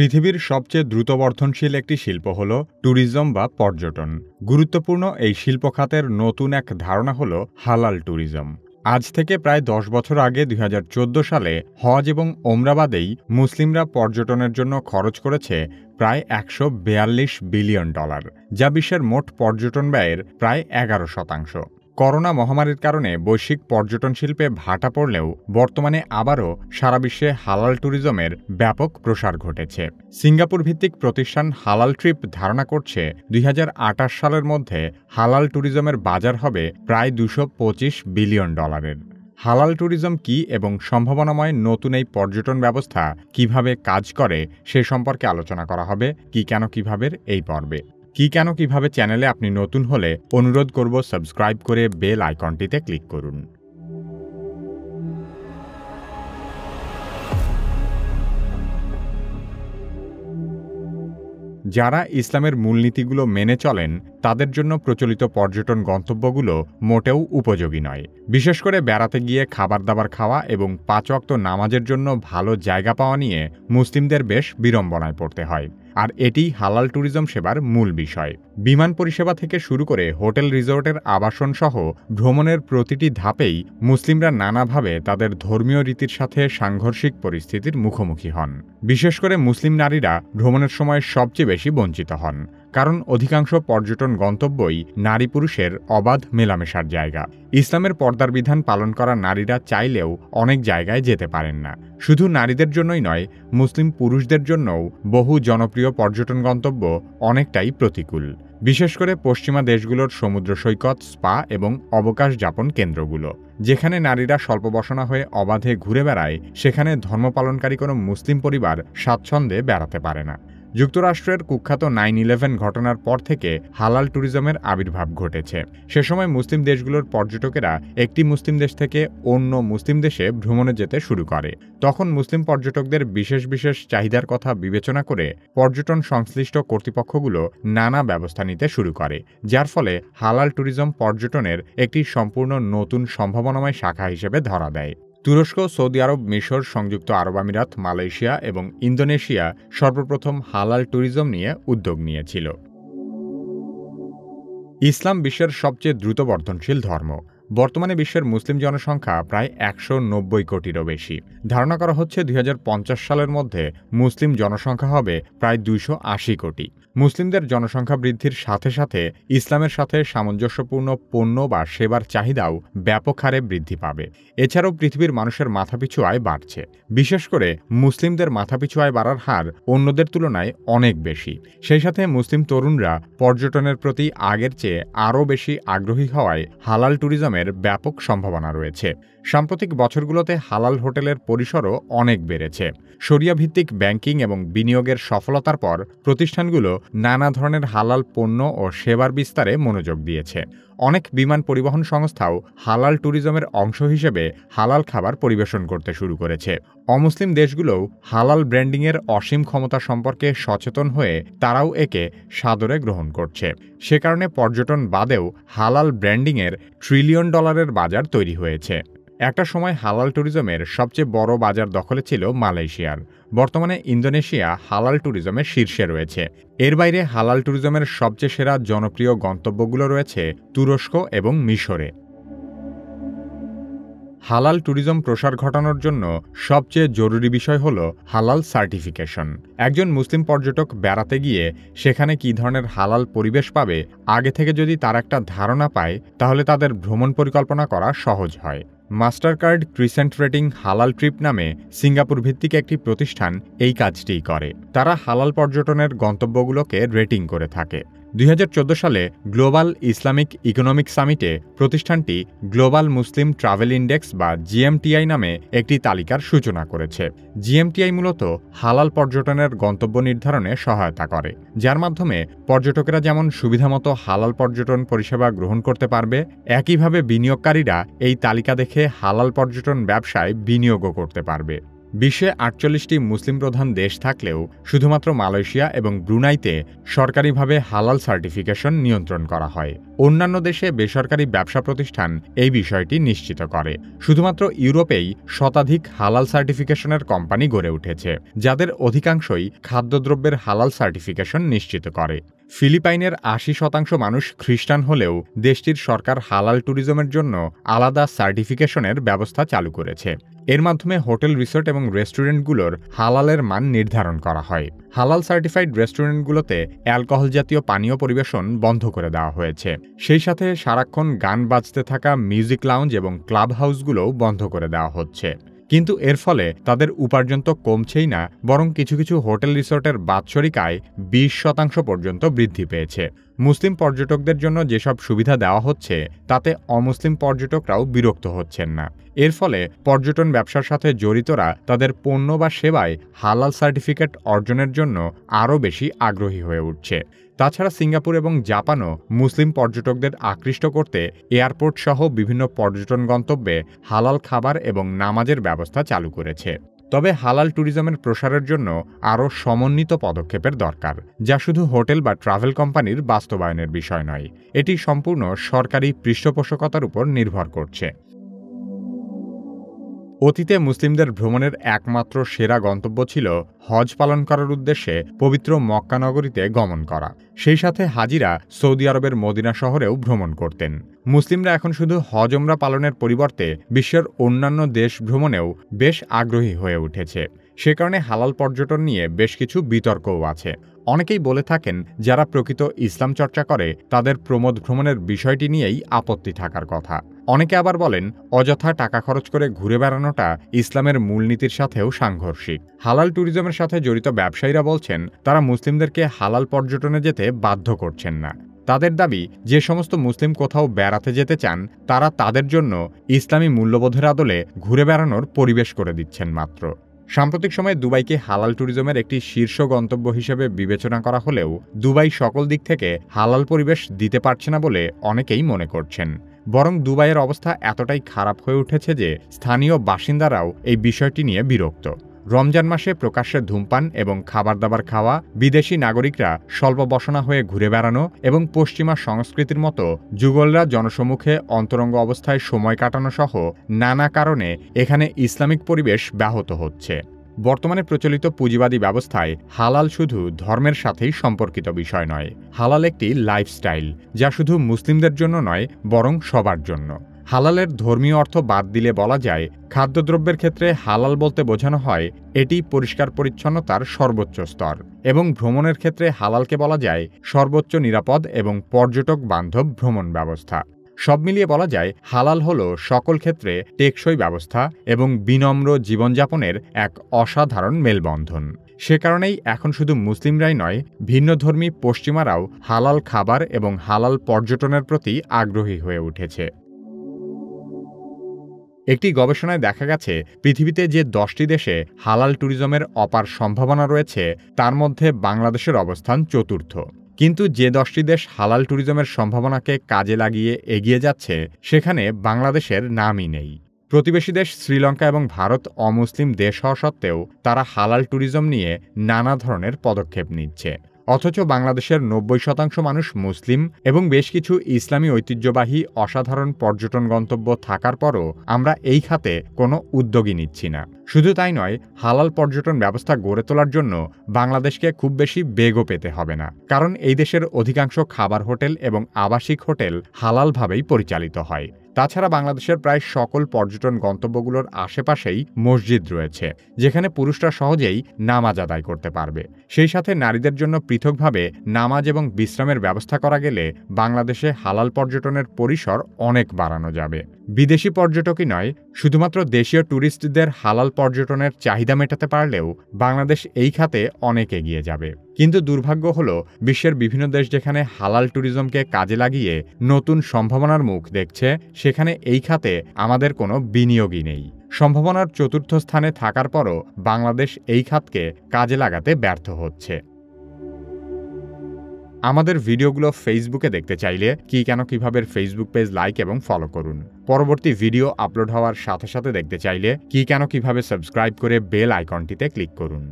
পৃথিবীর সবচেয়ে দ্রুত বর্ধনশীল একটি শিল্প হল ট্যুরিজম বা পর্যটন। গুরুত্বপূর্ণ এই শিল্প খাতের নতুন এক ধারণা হল হালাল ট্যুরিজম। আজ থেকে প্রায় 10 বছর আগে 2014 সালে হজ এবং ওমরা বাদেই মুসলিমরা পর্যটনের জন্য খরচ করেছে প্রায় $142 বিলিয়ন, যা বিশ্বের মোট পর্যটন ব্যয়ের প্রায় 11%। করোনা মহামারীর কারণে বৈশ্বিক পর্যটন শিল্পে ভাটা পড়লেও বর্তমানে আবারও সারা বিশ্বে হালাল ট্যুরিজমের ব্যাপক প্রসার ঘটেছে। সিঙ্গাপুর ভিত্তিক প্রতিষ্ঠান হালাল ট্রিপ ধারণা করছে 2028 সালের মধ্যে হালাল ট্যুরিজমের বাজার হবে প্রায় $225 বিলিয়ন। হালাল ট্যুরিজম কি এবং সম্ভাবনাময় নতুন এই পর্যটন ব্যবস্থা কিভাবে কাজ করে সে সম্পর্কে আলোচনা করা হবে কি কেন কিভাবে এই পর্বে। কি কেন কিভাবে চ্যানেলে আপনি নতুন হলে অনুরোধ করব সাবস্ক্রাইব করে বেল আইকনটিতে ক্লিক করুন। যারা ইসলামের মূলনীতিগুলো মেনে চলেন তাদের জন্য প্রচলিত পর্যটন গন্তব্যগুলো মোটেও উপযোগী নয়। বিশেষ করে বেড়াতে গিয়ে খাবার দাবার খাওয়া এবং 5 ওয়াক্ত নামাজের জন্য ভালো জায়গা পাওয়া নিয়ে মুসলিমদের বেশ বিড়ম্বনায় পড়তে হয়। আর এটি হালাল ট্যুরিজম সেবার মূল বিষয়। বিমান পরিষেবা থেকে শুরু করে হোটেল রিসোর্টের আবাসন সহ ভ্রমণের প্রতিটি ধাপেই মুসলিমরা নানাভাবে তাদের ধর্মীয় রীতির সাথে সাংঘর্ষিক পরিস্থিতির মুখোমুখি হন। বিশেষ করে মুসলিম নারীরা ভ্রমণের সময় সবচেয়ে বেশি বঞ্চিত হন, কারণ অধিকাংশ পর্যটন গন্তব্যই নারী পুরুষের অবাধ মেলামেশার জায়গা। ইসলামের পর্দার বিধান পালন করা নারীরা চাইলেও অনেক জায়গায় যেতে পারেন না। শুধু নারীদের জন্যই নয়, মুসলিম পুরুষদের জন্যও বহু জনপ্রিয় পর্যটন গন্তব্য অনেকটাই প্রতিকূল। বিশেষ করে পশ্চিমা দেশগুলোর সমুদ্র সৈকত, স্পা এবং অবকাশ যাপন কেন্দ্রগুলো। যেখানে নারীরা স্বল্পবসনা হয়ে অবাধে ঘুরে বেড়ায়, সেখানে ধর্ম পালনকারী কোনো মুসলিম পরিবার স্বাচ্ছন্দ্যে বেড়াতে পারে না। যুক্তরাষ্ট্রের কুখ্যাত 9/11 ঘটনার পর থেকে হালাল ট্যুরিজমের আবির্ভাব ঘটেছে। সে সময় মুসলিম দেশগুলোর পর্যটকেরা একটি মুসলিম দেশ থেকে অন্য মুসলিম দেশে ভ্রমণে যেতে শুরু করে। তখন মুসলিম পর্যটকদের বিশেষ বিশেষ চাহিদার কথা বিবেচনা করে পর্যটন সংশ্লিষ্ট কর্তৃপক্ষগুলো নানা ব্যবস্থা নিতে শুরু করে, যার ফলে হালাল ট্যুরিজম পর্যটনের একটি সম্পূর্ণ নতুন সম্ভাবনাময় শাখা হিসেবে ধরা দেয়। তুরস্ক, সৌদি আরব, মিশর, সংযুক্ত আরব আমিরাত, মালয়েশিয়া এবং ইন্দোনেশিয়া সর্বপ্রথম হালাল ট্যুরিজম নিয়ে উদ্যোগ নিয়েছিল। ইসলাম বিশ্বের সবচেয়ে দ্রুত বর্ধনশীল ধর্ম। বর্তমানে বিশ্বের মুসলিম জনসংখ্যা প্রায় 190 কোটিরও বেশি। ধারণা করা হচ্ছে 2050 সালের মধ্যে মুসলিম জনসংখ্যা হবে প্রায় 280 কোটি। মুসলিমদের জনসংখ্যা বৃদ্ধির সাথে সাথে ইসলামের সাথে সামঞ্জস্যপূর্ণ পণ্য বা সেবার চাহিদাও ব্যাপক হারে বৃদ্ধি পাবে। এছাড়াও পৃথিবীর মানুষের মাথাপিছু আয় বাড়ছে। বিশেষ করে মুসলিমদের মাথাপিছু আয় বাড়ার হার অন্যদের তুলনায় অনেক বেশি। সেই সাথে মুসলিম তরুণরা পর্যটনের প্রতি আগের চেয়ে আরও বেশি আগ্রহী হওয়ায় হালাল ট্যুরিজমের ব্যাপক সম্ভাবনা রয়েছে। সাম্প্রতিক বছরগুলোতে হালাল হোটেলের পরিসরও অনেক বেড়েছে। শরিয়া ভিত্তিক ব্যাংকিং এবং বিনিয়োগের সফলতার পর প্রতিষ্ঠানগুলো নানা ধরনের হালাল পণ্য ও সেবার বিস্তারে মনোযোগ দিয়েছে। অনেক বিমান পরিবহন সংস্থাও হালাল ট্যুরিজমের অংশ হিসেবে হালাল খাবার পরিবেশন করতে শুরু করেছে। অমুসলিম দেশগুলোও হালাল ব্র্যান্ডিংয়ের অসীম ক্ষমতা সম্পর্কে সচেতন হয়ে তারাও একে সাদরে গ্রহণ করছে। সে কারণে পর্যটন বাদেও হালাল ব্র্যান্ডিংয়ের $ট্রিলিয়ন বাজার তৈরি হয়েছে। একটা সময় হালাল ট্যুরিজমের সবচেয়ে বড় বাজার দখলে ছিল মালয়েশিয়ার। বর্তমানে ইন্দোনেশিয়া হালাল ট্যুরিজমের শীর্ষে রয়েছে। এর বাইরে হালাল ট্যুরিজমের সবচেয়ে সেরা জনপ্রিয় গন্তব্যগুলো রয়েছে তুরস্ক এবং মিশরে। হালাল ট্যুরিজম প্রসার ঘটানোর জন্য সবচেয়ে জরুরি বিষয় হল হালাল সার্টিফিকেশন। একজন মুসলিম পর্যটক বেড়াতে গিয়ে সেখানে কী ধরনের হালাল পরিবেশ পাবে আগে থেকে যদি তার একটা ধারণা পায়, তাহলে তাদের ভ্রমণ পরিকল্পনা করা সহজ হয়। মাস্টারকার্ড ক্রিসেন্ট রেটিং হালাল ট্রিপ নামে সিঙ্গাপুর ভিত্তিক একটি প্রতিষ্ঠান এই কাজটিই করে। তারা হালাল পর্যটনের গন্তব্যগুলোকে রেটিং করে থাকে। 2014 সালে গ্লোবাল ইসলামিক ইকোনমিক সামিটে প্রতিষ্ঠানটি গ্লোবাল মুসলিম ট্রাভেল ইন্ডেক্স বা GMTI নামে একটি তালিকার সূচনা করেছে। GMTI মূলত হালাল পর্যটনের গন্তব্য নির্ধারণে সহায়তা করে, যার মাধ্যমে পর্যটকেরা যেমন সুবিধামতো হালাল পর্যটন পরিষেবা গ্রহণ করতে পারবে, একইভাবে বিনিয়োগকারীরা এই তালিকা দেখে হালাল পর্যটন ব্যবসায় বিনিয়োগও করতে পারবে। বিশ্বে ৪৮টি মুসলিম প্রধান দেশ থাকলেও শুধুমাত্র মালয়েশিয়া এবং ব্রুনাইতে সরকারিভাবে হালাল সার্টিফিকেশন নিয়ন্ত্রণ করা হয়। অন্যান্য দেশে বেসরকারি ব্যবসা প্রতিষ্ঠান এই বিষয়টি নিশ্চিত করে। শুধুমাত্র ইউরোপেই শতাধিক হালাল সার্টিফিকেশনের কোম্পানি গড়ে উঠেছে, যাদের অধিকাংশই খাদ্যদ্রব্যের হালাল সার্টিফিকেশন নিশ্চিত করে। ফিলিপাইনের ৮০% মানুষ খ্রিস্টান হলেও দেশটির সরকার হালাল ট্যুরিজমের জন্য আলাদা সার্টিফিকেশনের ব্যবস্থা চালু করেছে। এর মাধ্যমে হোটেল, রিসোর্ট এবং রেস্টুরেন্টগুলোর হালালের মান নির্ধারণ করা হয়। হালাল সার্টিফাইড রেস্টুরেন্টগুলোতে অ্যালকোহল জাতীয় পানীয় পরিবেশন বন্ধ করে দেওয়া হয়েছে। সেই সাথে সারাক্ষণ গান বাজতে থাকা মিউজিক লাউঞ্জ এবং ক্লাব হাউসগুলোও বন্ধ করে দেওয়া হচ্ছে। কিন্তু এর ফলে তাদের উপার্জন তো কমছেই না, বরং কিছু কিছু হোটেল, রিসোর্টের বাৎসরিক আয় ২০% পর্যন্ত বৃদ্ধি পেয়েছে। মুসলিম পর্যটকদের জন্য যেসব সুবিধা দেওয়া হচ্ছে তাতে অমুসলিম পর্যটকরাও বিরক্ত হচ্ছেন না। এর ফলে পর্যটন ব্যবসার সাথে জড়িতরা তাদের পণ্য বা সেবায় হালাল সার্টিফিকেট অর্জনের জন্য আরও বেশি আগ্রহী হয়ে উঠছে। তাছাড়া সিঙ্গাপুর এবং জাপানও মুসলিম পর্যটকদের আকৃষ্ট করতে এয়ারপোর্ট সহ বিভিন্ন পর্যটন গন্তব্যে হালাল খাবার এবং নামাজের ব্যবস্থা চালু করেছে। তবে হালাল ট্যুরিজমের প্রসারের জন্য আরও সমন্বিত পদক্ষেপের দরকার, যা শুধু হোটেল বা ট্রাভেল কোম্পানির বাস্তবায়নের বিষয় নয়। এটি সম্পূর্ণ সরকারি পৃষ্ঠপোষকতার উপর নির্ভর করছে। অতীতে মুসলিমদের ভ্রমণের একমাত্র সেরা গন্তব্য ছিল হজ পালন করার উদ্দেশ্যে পবিত্র মক্কা নগরীতে গমন করা। সেই সাথে হাজিরা সৌদি আরবের মদিনা শহরেও ভ্রমণ করতেন। মুসলিমরা এখন শুধু হজ ওমরা পালনের পরিবর্তে বিশ্বের অন্যান্য দেশ ভ্রমণেও বেশ আগ্রহী হয়ে উঠেছে। সে কারণে হালাল পর্যটন নিয়ে বেশ কিছু বিতর্কও আছে। অনেকেই বলে থাকেন, যারা প্রকৃত ইসলাম চর্চা করে তাদের প্রমোদ ভ্রমণের বিষয়টি নিয়েই আপত্তি থাকার কথা। অনেকে আবার বলেন, অযথা টাকা খরচ করে ঘুরে বেড়ানোটা ইসলামের মূলনীতির সাথেও সাংঘর্ষিক। হালাল ট্যুরিজমের সাথে জড়িত ব্যবসায়ীরা বলছেন, তারা মুসলিমদেরকে হালাল পর্যটনে যেতে বাধ্য করছেন না। তাদের দাবি, যে সমস্ত মুসলিম কোথাও বেড়াতে যেতে চান তারা তাদের জন্য ইসলামী মূল্যবোধের আদলে ঘুরে বেড়ানোর পরিবেশ করে দিচ্ছেন মাত্র। সাম্প্রতিক সময়ে দুবাইকে হালাল ট্যুরিজমের একটি শীর্ষ গন্তব্য হিসেবে বিবেচনা করা হলেও দুবাই সকল দিক থেকে হালাল পরিবেশ দিতে পারছে না বলে অনেকেই মনে করছেন। বরং দুবাইয়ের অবস্থা এতটাই খারাপ হয়ে উঠেছে যে স্থানীয় বাসিন্দারাও এই বিষয়টি নিয়ে বিরক্ত। রমজান মাসে প্রকাশ্যে ধূমপান এবং খাবার দাবার খাওয়া, বিদেশি নাগরিকরা স্বল্প বসনা হয়ে ঘুরে বেড়ানো এবং পশ্চিমা সংস্কৃতির মতো যুগলরা জনসমুখে অন্তরঙ্গ অবস্থায় সময় কাটানো সহ নানা কারণে এখানে ইসলামিক পরিবেশ ব্যাহত হচ্ছে। বর্তমানে প্রচলিত পুঁজিবাদী ব্যবস্থায় হালাল শুধু ধর্মের সাথেই সম্পর্কিত বিষয় নয়। হালাল একটি লাইফস্টাইল, যা শুধু মুসলিমদের জন্য নয় বরং সবার জন্য। হালালের ধর্মীয় অর্থ বাদ দিলে বলা যায়, খাদ্যদ্রব্যের ক্ষেত্রে হালাল বলতে বোঝানো হয় এটি পরিষ্কার পরিচ্ছন্নতার সর্বোচ্চ স্তর, এবং ভ্রমণের ক্ষেত্রে হালালকে বলা যায় সর্বোচ্চ নিরাপদ এবং পর্যটক বান্ধব ভ্রমণ ব্যবস্থা। সব মিলিয়ে বলা যায়, হালাল হলো সকল ক্ষেত্রে টেকসই ব্যবস্থা এবং বিনম্র জীবনযাপনের এক অসাধারণ মেলবন্ধন। সে কারণেই এখন শুধু মুসলিমরাই নয়, ভিন্নধর্মী পশ্চিমারাও হালাল খাবার এবং হালাল পর্যটনের প্রতি আগ্রহী হয়ে উঠেছে। একটি গবেষণায় দেখা গেছে, পৃথিবীতে যে 10টি দেশে হালাল ট্যুরিজমের অপার সম্ভাবনা রয়েছে তার মধ্যে বাংলাদেশের অবস্থান চতুর্থ। কিন্তু যে 10টি দেশ হালাল ট্যুরিজমের সম্ভাবনাকে কাজে লাগিয়ে এগিয়ে যাচ্ছে সেখানে বাংলাদেশের নামই নেই। প্রতিবেশী দেশ শ্রীলঙ্কা এবং ভারত অমুসলিম দেশ হওয়া সত্ত্বেও তারা হালাল ট্যুরিজম নিয়ে নানা ধরনের পদক্ষেপ নিচ্ছে। অথচ বাংলাদেশের 90% মানুষ মুসলিম এবং বেশ কিছু ইসলামী ঐতিহ্যবাহী অসাধারণ পর্যটন গন্তব্য থাকার পরও আমরা এই খাতে কোনো উদ্যোগই নিচ্ছি না। শুধু তাই নয়, হালাল পর্যটন ব্যবস্থা গড়ে তোলার জন্য বাংলাদেশকে খুব বেশি বেগও পেতে হবে না, কারণ এই দেশের অধিকাংশ খাবার হোটেল এবং আবাসিক হোটেল হালালভাবেই পরিচালিত হয়। তাছাড়া বাংলাদেশের প্রায় সকল পর্যটন গন্তব্যগুলোর আশেপাশেই মসজিদ রয়েছে, যেখানে পুরুষরা সহজেই নামাজ আদায় করতে পারবে। সেই সাথে নারীদের জন্য পৃথকভাবে নামাজ এবং বিশ্রামের ব্যবস্থা করা গেলে বাংলাদেশে হালাল পর্যটনের পরিসর অনেক বাড়ানো যাবে। বিদেশি পর্যটকই নয়, শুধুমাত্র দেশীয় ট্যুরিস্টদের হালাল পর্যটনের চাহিদা মেটাতে পারলেও বাংলাদেশ এই খাতে অনেক এগিয়ে যাবে। কিন্তু দুর্ভাগ্য হলো, বিশ্বের বিভিন্ন দেশ যেখানে হালাল ট্যুরিজমকে কাজে লাগিয়ে নতুন সম্ভাবনার মুখ দেখছে, সেখানে এই খাতে আমাদের কোনো বিনিয়োগই নেই। সম্ভাবনার চতুর্থ স্থানে থাকার পরও বাংলাদেশ এই খাতকে কাজে লাগাতে ব্যর্থ হচ্ছে। আমাদের ভিডিওগুলো ফেসবুকে দেখতে চাইলে কিভাবে ফেসবুক পেজ লাইক এবং ফলো করুন। পরবর্তী ভিডিও আপলোড হওয়ার সাথে সাথে দেখতে চাইলে কিভাবে সাবস্ক্রাইব করে বেল আইকনটিতে ক্লিক করুন।